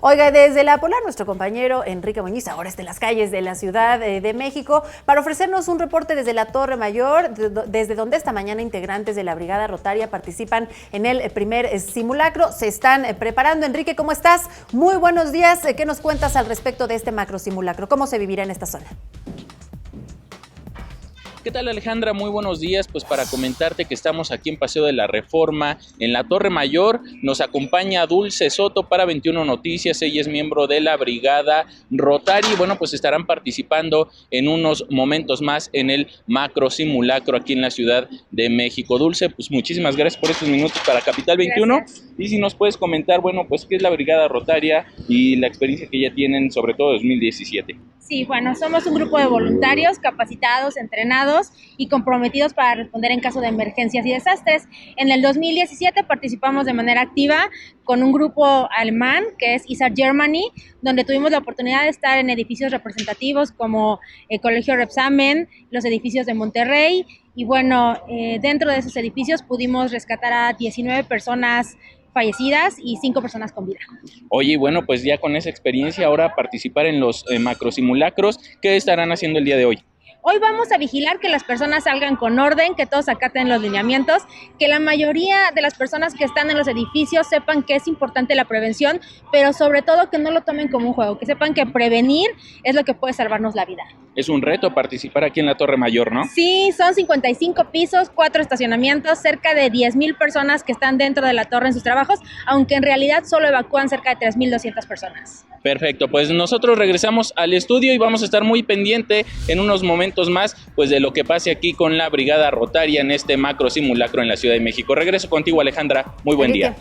Oiga, desde la Polar, nuestro compañero Enrique Muñiz ahora está en las calles de la Ciudad de México para ofrecernos un reporte desde la Torre Mayor, desde donde esta mañana integrantes de la Brigada Rotaria participan en el primer simulacro. Se están preparando. Enrique, ¿cómo estás? Muy buenos días. ¿Qué nos cuentas al respecto de este macro simulacro? ¿Cómo se vivirá en esta zona? ¿Qué tal, Alejandra? Muy buenos días. Pues para comentarte que estamos aquí en Paseo de la Reforma, en la Torre Mayor. Nos acompaña Dulce Soto para 21 Noticias. Ella es miembro de la Brigada Rotaria y bueno, pues estarán participando en unos momentos más en el macro simulacro aquí en la Ciudad de México. Dulce, pues muchísimas gracias por estos minutos para Capital 21. Gracias. Y si nos puedes comentar, bueno, pues qué es la Brigada Rotaria y la experiencia que ya tienen, sobre todo 2017. Sí, bueno, somos un grupo de voluntarios capacitados, entrenados y comprometidos para responder en caso de emergencias y desastres. En el 2017 participamos de manera activa con un grupo alemán que es ISAR Germany, donde tuvimos la oportunidad de estar en edificios representativos como el Colegio Rebsamen, los edificios de Monterrey y bueno, dentro de esos edificios pudimos rescatar a 19 personas fallecidas y 5 personas con vida. Oye, bueno, pues ya con esa experiencia, ahora participar en los macro simulacros, ¿qué estarán haciendo el día de hoy? Hoy vamos a vigilar que las personas salgan con orden, que todos acaten los lineamientos, que la mayoría de las personas que están en los edificios sepan que es importante la prevención, pero sobre todo que no lo tomen como un juego, que sepan que prevenir es lo que puede salvarnos la vida. Es un reto participar aquí en la Torre Mayor, ¿no? Sí, son 55 pisos, 4 estacionamientos, cerca de 10,000 personas que están dentro de la torre en sus trabajos, aunque en realidad solo evacúan cerca de 3,200 personas. Perfecto, pues nosotros regresamos al estudio y vamos a estar muy pendiente en unos momentos más pues de lo que pase aquí con la Brigada Rotaria en este macro simulacro en la Ciudad de México. Regreso contigo, Alejandra. Muy buen día.